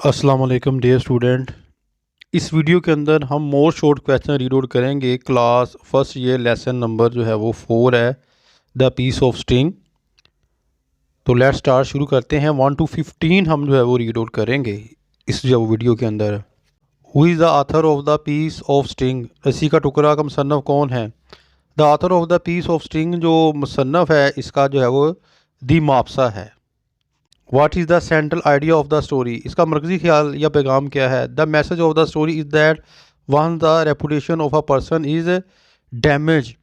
अस्सलाम वालेकुम dear student. इस वीडियो के अंदर हम मोर शॉर्ट क्वेश्चन रीड आउट करेंगे। Class first year lesson number जो है वो 4 है, द पीस ऑफ स्ट्रिंग। तो लेट्स स्टार्ट, शुरू करते हैं। 1 to 15 हम जो है वो रीड आउट करेंगे इस जो वीडियो के अंदर। Who is the author of the piece of string? रस्सी का टुकड़ा का मुसन्नफ़ कौन है? The author of the piece of string जो मुसन्नफ़ है इसका जो है वो दी मापसा है। What is the central idea of the story? इसका मरकज़ी ख्याल या पैगाम क्या है? The message of the story is that one the reputation of a person is damage.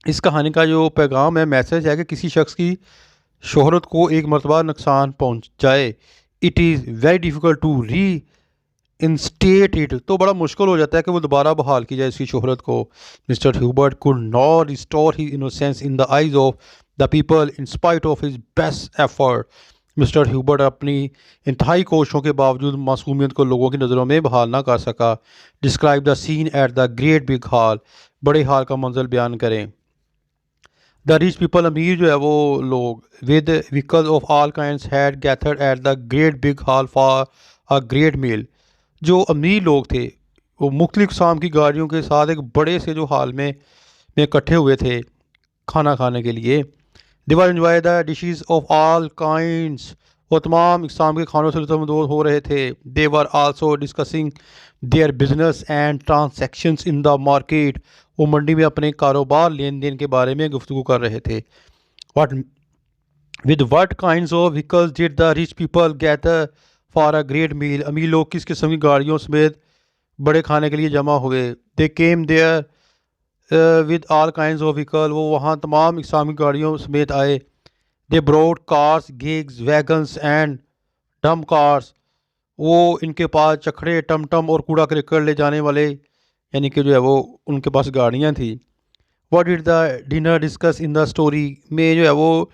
इस कहानी का जो पैगाम है, मैसेज है कि किसी शख्स की शोहरत को एक मरतबा नुकसान पहुँच जाए। It is very difficult to reinstate it, तो बड़ा मुश्किल हो जाता है कि वो दोबारा बहाल की जाए इसकी शोहरत को। Mister Hubert could not restore his innocence in the eyes of the people in spite of his best effort. Mister Hubert अपनी इंतहाई कोशिशों के बावजूद मासूमियत को लोगों की नज़रों में बहाल ना कर सका। Describe the scene at the great big hall, बड़े हाल का मंजर बयान करें। द रिच पीपल, अमीर जो है वो लोग, with vehicles of all kinds had gathered at the great big hall for a great meal. जो अमीर लोग थे वो मुख्तलिफ़ किस्म की गाड़ियों के साथ एक बड़े से जो हॉल में इकट्ठे हुए थे खाना खाने के लिए। They were enjoy the dishes of all kinds, वो तमाम इकसाम के खानों से लुत्फ़ हो रहे थे। They were also discussing their business and transactions in the market, वो मंडी में अपने कारोबार लेन देन के बारे में गुफ्तगू कर रहे थे। What with what kinds of vehicles did the rich people gather for a great meal? अमीर लोग किस किस्म की गाड़ियों समेत बड़े खाने के लिए जमा हुए? They came there with all kinds of vehicle, वो वहाँ तमाम इकसाम की गाड़ियों समेत आए। They brought cars, gigs, wagons and dumb cars, वो इनके पास चखड़े, टमटम और कूड़ा करकट ले जाने वाले यानी कि जो है वो उनके पास गाड़ियाँ थी। What did the dinner discuss in the story? में जो है वो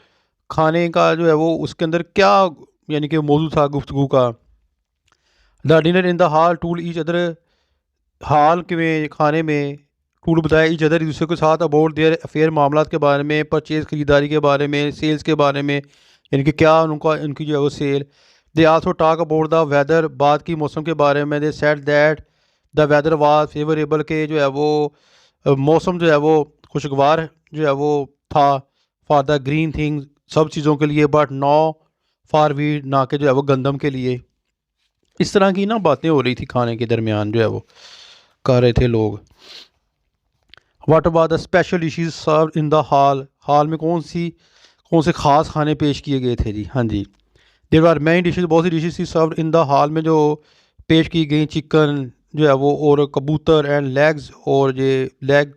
खाने का जो है वो उसके अंदर क्या यानी कि मौजूद था गुफ्तगू का। The dinner in the hall tool each other, hall के में खाने में टूल बताया ईच अदर दूसरे के साथ अबाउट देयर अफेयर, मामलात के बारे में, परचेज खरीदारी के बारे में, सेल्स के बारे में यानी कि क्या उनका उनकी जो है वो सेल। They also talk about the weather, बाद की मौसम के बारे में। They said that the weather was favourable, के जो है वो मौसम जो है वो खुशगवार जो है वो था। फॉर द ग्रीन थिंग, सब चीज़ों के लिए, बट नो फॉर वीड, ना के जो है वो गंदम के लिए। इस तरह की ना बातें हो रही थी खाने के दरमियान जो है वो कर रहे थे लोग। What about the special dishes serve in the hall? Hall में कौन से ख़ास खाने पेश किए गए थे जी? हाँ जी, देयर आर मैनी डिशेज, बहुत सी डिशेज थी सर्व इन द हॉल में जो पेश की गई। चिकन जो है वो और कबूतर एंड लेग्स, और ये leg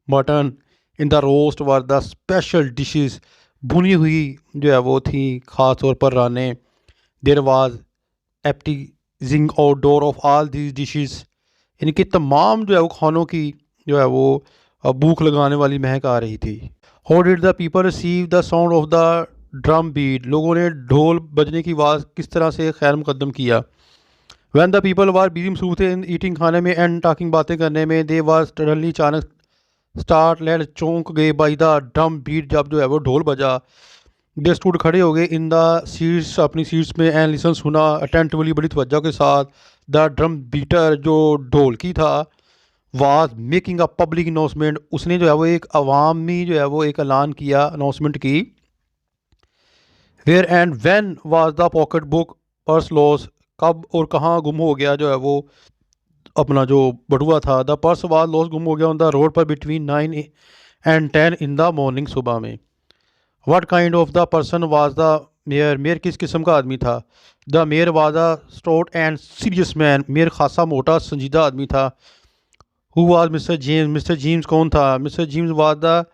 mutton. In the roast were the special dishes, भुनी हुई जो है वो थी ख़ास तौर पर राने। There was appetizing outdoor of all these dishes, यानी कि तमाम जो है वो खानों की जो है वो भूख लगाने वाली महक आ रही थी। How did the people receive the sound of the drum beat? लोगों ने ढोल बजने की आवाज़ किस तरह से खैर मुकदम किया। When the people war busy, मसरूफ थे इन ईटिंग खाने में, एंड टॉकिंग बातें करने में। दे वाज सडनली, अचानक, स्टार्ट लेड चौंक गए, बाई द ड्रम बीट, जब जो है वो ढोल बजा। दे स्टूड, खड़े हो गए, इन द सीट्स, अपनी सीट्स में, एंड लिसन, सुना, अटेंटिवली, बड़ी तवज्जो के साथ। द ड्रम बीटर, जो ढोलकी था, was making a public announcement, उसने जो है वो एक अवामी जो है वो एक ऐलान किया, अनाउंसमेंट की। Where and when was the pocket book purse loss, कब और कहाँ गुम हो गया जो है वो अपना जो बटुआ था। द पर्स वाज लॉस, गुम हो गया, ऑन द रोड पर between 9 and 10 in the morning, सुबह में। What kind of the person was the mayor? Mayor किस किस्म का आदमी था? The mayor was a state and serious man, mayor खासा मोटा संजीदा आदमी था। Who was mister James? Mister James कौन था? Mister James was the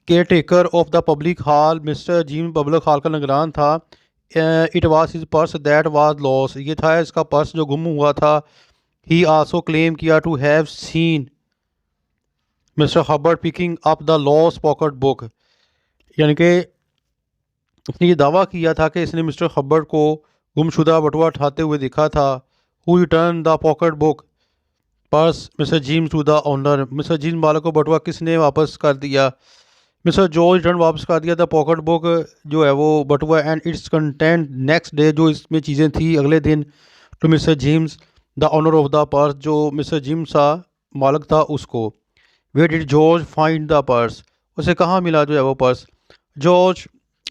care taker of the public hall, mister James public hall का निगरान था। It was his purse that was loss, ये था इसका पर्स जो गुम हुआ था। ही आल्सो क्लेम किया to have seen mister Hubert picking up the loss pocket book, यानी कि उसने ये दावा किया था कि इसने मिस्टर हबर्ट को गुमशुदा बटुआ उठाते हुए देखा था। Who return the pocket book purse? Mister James to the owner, mister James वाले को बटुआ किसने वापस कर दिया? मिस्टर जॉर्ज रिटर्न, वापस कर दिया। द पॉकेट बुक, जो है वो बटुआ, and its content next day, जो इसमें चीज़ें थी अगले दिन। To mister James the owner of the purse, जो मिस्टर जिम्स था मालिक था उसको। Where did George find the purse, उसे कहाँ मिला जो है वो purse. George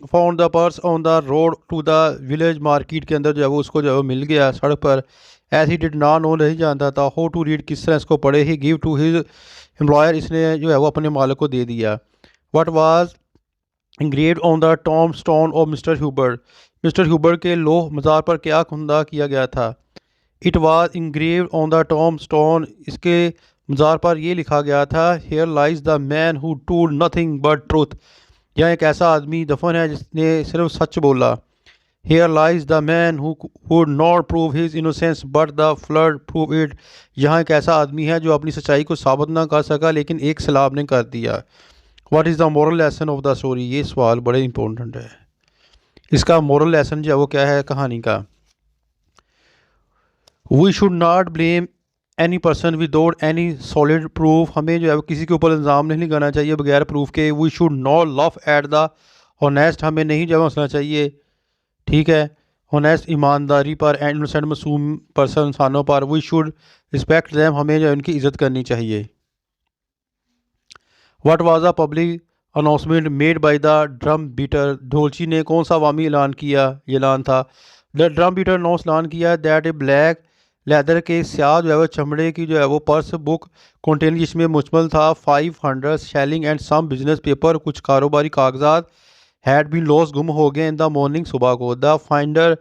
found the purse on the road to the village, market के अंदर जो है वो उसको जो है वो मिल गया सड़क पर। As he did not know, नहीं जानता था हाउ टू रीड, किस तरह इसको पढ़े। He give to his employer, इसने जो है वो अपने मालिक को दे दिया। What was engraved on the tombstone of mister Huber के लोह मज़ार पर क्या खुंदा किया गया था। It was engraved on the tombstone, इसके मज़ार पर ये लिखा गया था, here lies the man who told nothing but truth, यहाँ एक ऐसा आदमी दफन है जिसने सिर्फ सच बोला। Here lies the man who would not prove his innocence but the flood prove it, यहाँ एक ऐसा आदमी है जो अपनी सच्चाई को साबित ना कर सका लेकिन एक सैलाब ने कर दिया। What is the moral lesson of the story, ये सवाल बड़े इंपॉर्टेंट है। इसका मोरल लेसन जो है वो क्या है कहानी का। We should not blame any person without any solid proof, हमें जो है वो किसी के ऊपर इल्ज़ाम नहीं लगाना चाहिए बगैर प्रूफ के। We should not love at the honest, हमें नहीं जो है हंसना चाहिए, ठीक है, ऑनेस्ट ईमानदारी पर, एंड इनोसेंट मासूम पर्सन इंसानों पर। वी शुड रिस्पेक्ट देम, हमें जो है उनकी इज़्ज़त करनी चाहिए। What was a public announcement made by the drum beater, ढोलची ने कौन सा अवामी ऐलान किया, ये ऐलान था। द ड्रम बीटर ने ऐलान किया दैट ए ब्लैक लेदर के स्याह जो है वो चमड़े की जो है वो पर्स बुक कंटेन, जिसमें मुश्तमिल था 500 shilling and some business paper, कुछ कारोबारी कागजात, हैड बीन लॉस, गुम हो गए, इन द मॉर्निंग, सुबह को। The finder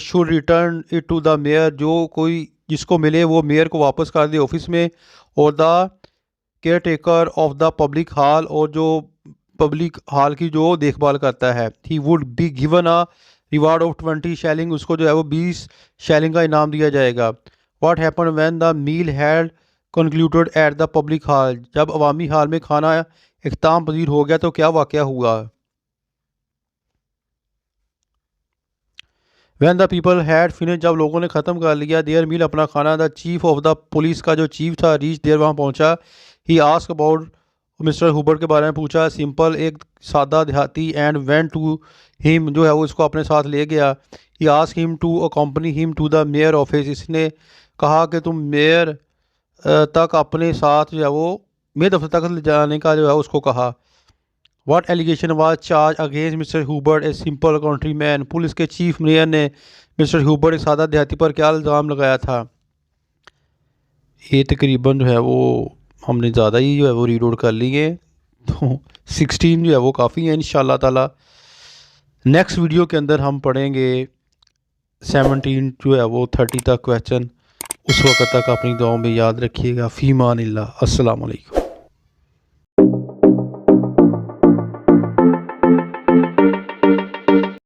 should return it to the mayor, जो कोई जिसको मिले वो मेयर को वापस कर दे ऑफिस में। और the care taker of the public hall, और जो पब्लिक हॉल की जो देखभाल करता है, he would be given a reward of 20 shelling, उसको जो है वो 20 शेलिंग का इनाम दिया जाएगा। What happen when the meal had concluded at the public hall, जब अवामी हॉल में खाना इख्ताम पजीर हो गया तो क्या वाक़या हुआ। When the people had finish, जब लोगों ने ख़त्म कर लिया देयर मील, अपना खाना, the chief of the police का जो चीफ था रीच देयर, वहाँ पहुँचा। He ask about, mister Hoover के बारे में पूछा, सिंपल एक सादा देहाती, एंड वेंट टू हिम, जो है वो इसको अपने साथ ले गया। He ask him to accompany him to the mayor office, इसने कहा कि तुम मेयर तक अपने साथ जो है वो मेयर दफ्तर तक ले जाने का जो है उसको कहा। What allegation was charge against mister Hubert a simple country man, police के चीफ मेयर ने मिस्टर हुबर्ट एक सादा देहाती पर क्या इल्ज़ाम लगाया था। ये तकरीबन जो है वो हमने ज़्यादा ही जो है वो रीड आउट कर लिए, तो 16 जो है वो काफ़ी है इंशाल्लाह ताला। नेक्स्ट वीडियो के अंदर हम पढ़ेंगे 17 जो है वो 30 तक क्वेश्चन। उस वक्त तक अपनी दुआओं में याद रखिएगा। फ़ीमानिल्लाह, अस्सलाम वालेकुम।